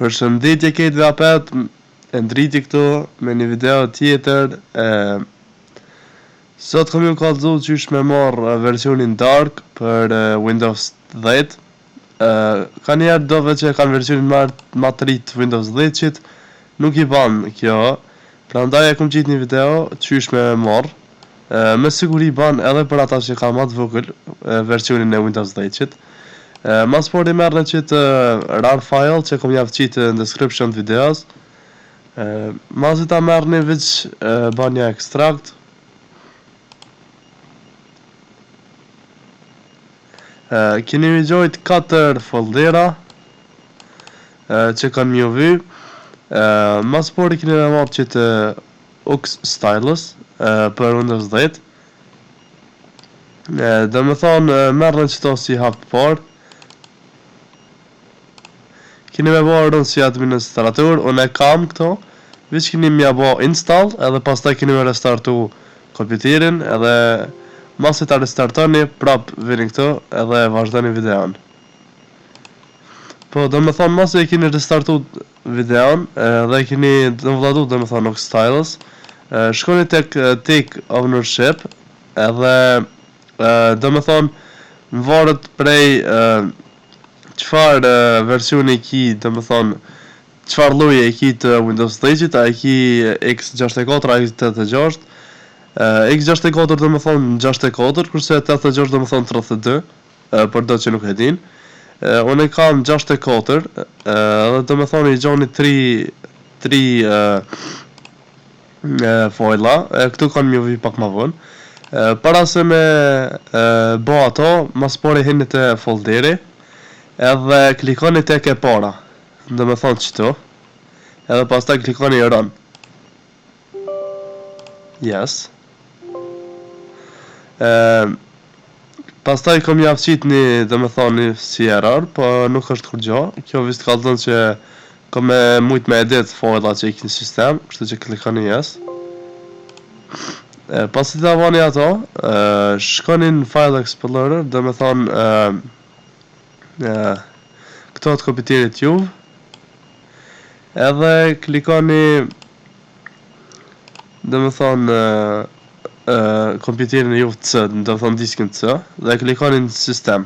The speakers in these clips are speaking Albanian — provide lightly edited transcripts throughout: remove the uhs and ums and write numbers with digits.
Përshëndetje kejtve apet, e ndriti këtu me një video tjetër. Sot kam ju kallëzu qysh me marrë versionin dark për Windows 10. Ka njerë dove që kanë versionin ma të rritë Windows 10-qit, nuk i ban kjo, pra ndaj e kom qitë një video qysh me marrë. Me siguri ban edhe për ata që ka ma të vogël versionin e Windows 10-qit. Mas por i merë në qitë rar file që kom javë qitë në description të videos. Mas i ta merë një veç ban një ekstrakt. Keni mi gjojt 4 foldera që kanë mjë vy. Mas por i keni me marë qitë Ux Stylus për Windows 10. Dhe me thonë merë në qëto si hapë parë. Keni me bo rënë si administrator, unë e kam këto, veç keni mja bo install, edhe pastaj keni me restartu kompjuterin, edhe masi ta restartoni, prap vini këto, edhe vazhdoni videon. Po, do me thonë, masi e keni restartu videon, edhe keni dëmvlladu, do me thonë, Ux Stylus, shkoni tek Take Ownership, edhe do me thonë, më varët prej qfar versioni ki, do me thonë, qfar lloje e ki të Windows 10-qit, a e ki x64, a x86, x64 do me thonë 64, kurse 86 do me thonë 32, për do që nuk e din. Unë e kam 64, dhe do me thonë i gjoni 3 fojla, këtu kanë mjë vi pak ma vonë. Para se me bo ato, mas por e hinit e folderi, edhe klikoni tek e para, do me thonë qëtu, edhe pastaj klikoni run. Yes. Pastaj kom javëqit një, do me thonë një si error, po nuk është kur gjo. Kjo visht ka dhënë që kom me mujt me edit fojla që i kënë sistem, kështu që klikoni yes. Pas i të avani ato, shkoni në File Explorer, do me thonë këto të kompjuterit juve, edhe klikoni, do me thonë kompjuterin e juve C, do me thonë diskin C, dhe klikoni në sistem.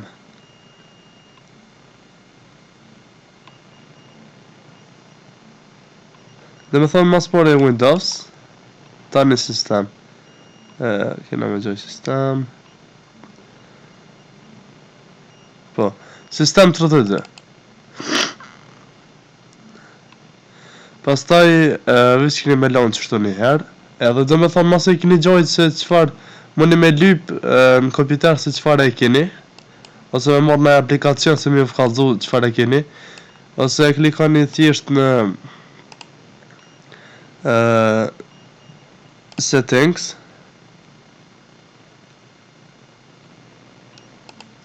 Do me thonë mas por e Windows, ta një sistem. Kena me gjoj sistem. Po, sistem 32. Pastaj veç keni me lanë qështu një herë. Edhe do me thonë mas e keni gjojt se qëfar mëni me lyp në kompjuter se qëfar e keni. Ose me marrë në aplikacion se mi u fkallzu qëfar e keni. Ose klikoni thjesht në settings,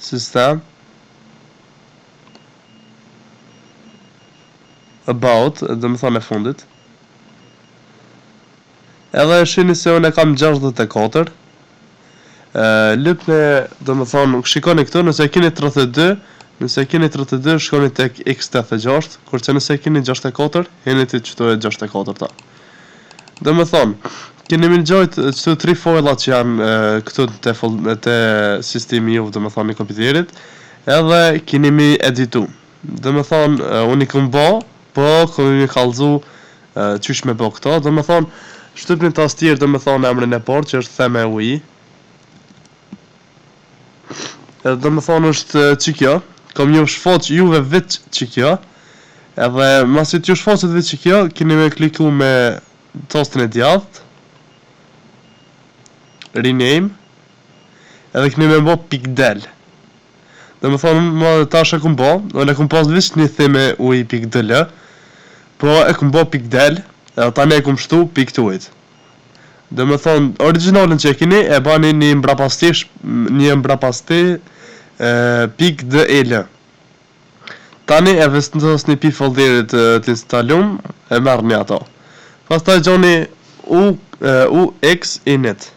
system, about, dhe më thonë e fundit. Edhe shini se unë e kam 64. Lypni, dhe më thonë, shikoni këtu, nëse keni 32, nëse keni 32, shkoni tek x86, kurse nëse keni 64, heni të qëtu e 64 ta. Dhe më thonë, keni mirëgjojt qëtu 3 fojla që janë këtu të sistemi juve, dhe më thonë, i kompjuterit, edhe keni mi editu. Dhe më thonë, unë i këm bo, po këmë i kallëzu qysh me bo këto, dhe më thonë, shtypni tastier, dhe më thonë emrin e por, që është theme UI. Dhe më thonë është që kjo, kom ju shfoq juve veç që kjo, edhe masit ju shfoqet veç që kjo, keni me kliku me tastin e djathtë, rename, edhe keni me bo pikdel. Dhe më thonë, ma tash e këm bo, unë e këm pas veç një theme UI pikdel, po e këm bo pikdel, edhe tani e këm shtu piktuit. Dhe më thonë, originalin që e kini, e bani një mbrapasti pikdel. Tani e vestos një pi folderit të installum, e merë një ato. Pastaj gjoni UX init.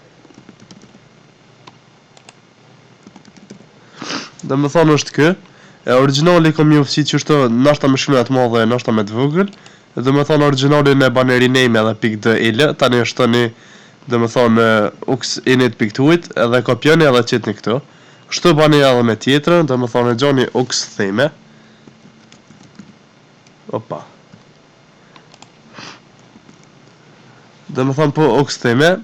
Dhe më thonë është kë, Originali kom ju si që shto nashta me shkruaj të madhe, nashta me të vogël. Dhe me thonë originalin e bane rename edhe .dl, tani është tani dhe me thonë ux.init.uit edhe kopjoni edhe qitni këtu. Kështu bani edhe me tjetrën, dhe me thonë e gjoni ux theme. Opa. Dhe me thonë po ux theme,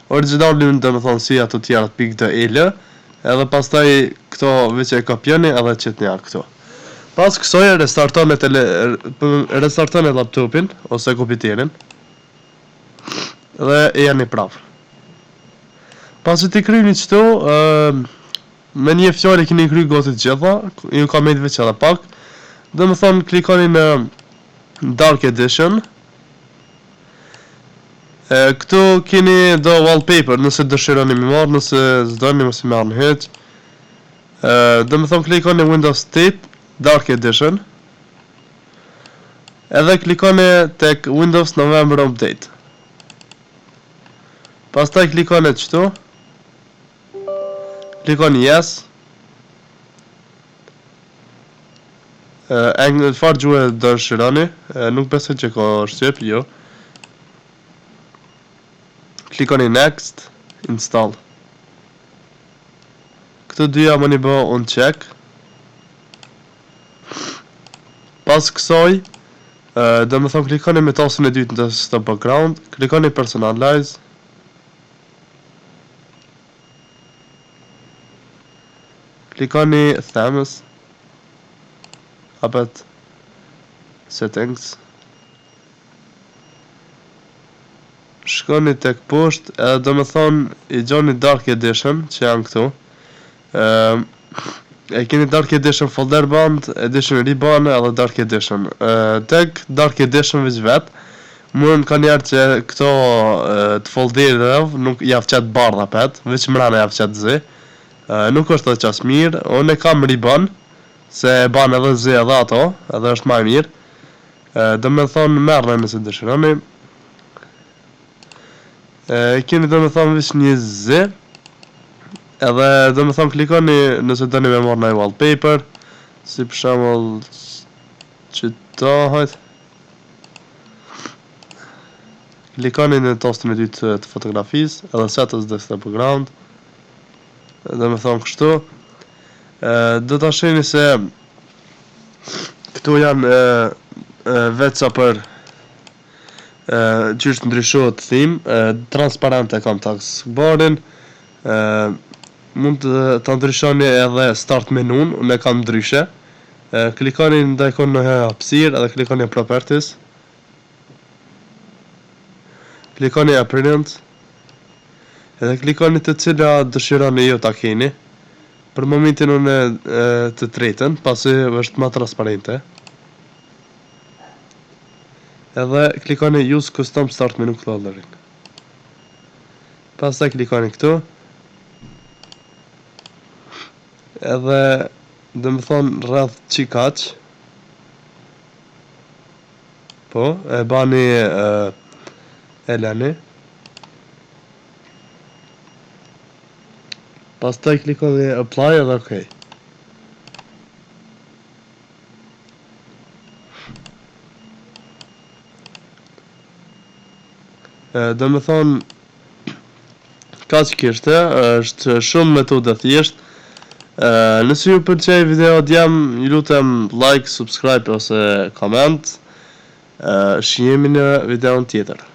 originalin dhe me thonë si ato tjera .dl, edhe pastaj këto veç e kopjoni edhe qitni atë këtu. Pas kësoj restarton e laptopin ose kompjuterin dhe e janë i prapë. Pas që ti kryni qëto, me një fjallë keni kry gati të gjitha, ju ka mejtë veç edhe pak, dhe më thonë klikoni në Dark Edition. Këtu keni do wallpaper nëse dëshironi mi marrë, nëse zdoni mos i marrë në heq. Dhe më thonë klikoni Windows 8 Dark Edition. Edhe klikoni tek Windows November Update. Pastaj klikoni qëtu. Klikoni Yes. Farë gjuhë dëshironi, nuk besoj që ka shqip, jo. Klikoni Next, Install. Këto dyja më një bë on check. Pas kësoj, dhe më thonë klikoni me tasën e dytë në desktop background, klikoni Personalize. Klikoni Themes. Hapet Settings. Shkoni tek poshtë, edhe dhe më thonë i gjoni Dark Edition, që janë këtu. E keni Dark Edition folder band, Edition Ribbon edhe Dark Edition. Tek Dark Edition veç mund ka njerë që këto të folderëv nuk javë qatë bardha pet, veç mrana javë qatë zi. Nuk është dhe qas mirë, unë e kam Ribbon, se e ban edhe zi edhe ato, edhe është maj mirë. Dhe me thonë merne nëse dëshironi. Keni dhe me thonë veç një zi. Edhe dhe me thonë klikoni nëse dëni me marrë në wallpaper, si për shembull qëto hajt. Klikoni në tastin e dytë të fotografisë, edhe set as desktop background. Dhe me thonë kështu. Do ta shihni se këtu janë veca për qysh ndryshohet theme, transparente kam taskbarin. Mund të ndryshoni edhe start menun, unë e kam ndryshe. Klikoni në ikon në hapësirë edhe klikoni Properties. Klikoni Appearance. Edhe klikoni të cila dëshironi ju ta keni. Për momentin unë të tretën, pasi është më transparente. Edhe klikoni Use Custom Start Menu Coloring. Pastaj klikoni këtu. Edhe dhe më thonë rrëth qikaq. Po, e bani Eleni. Pastaj klikoni Apply edhe OK. Dhe më thonë ka që kishte, është shumë metode thjesht. Nëse ju pëlqej video jam, ju lutem like, subscribe ose comment. Shihemi në videon tjetër.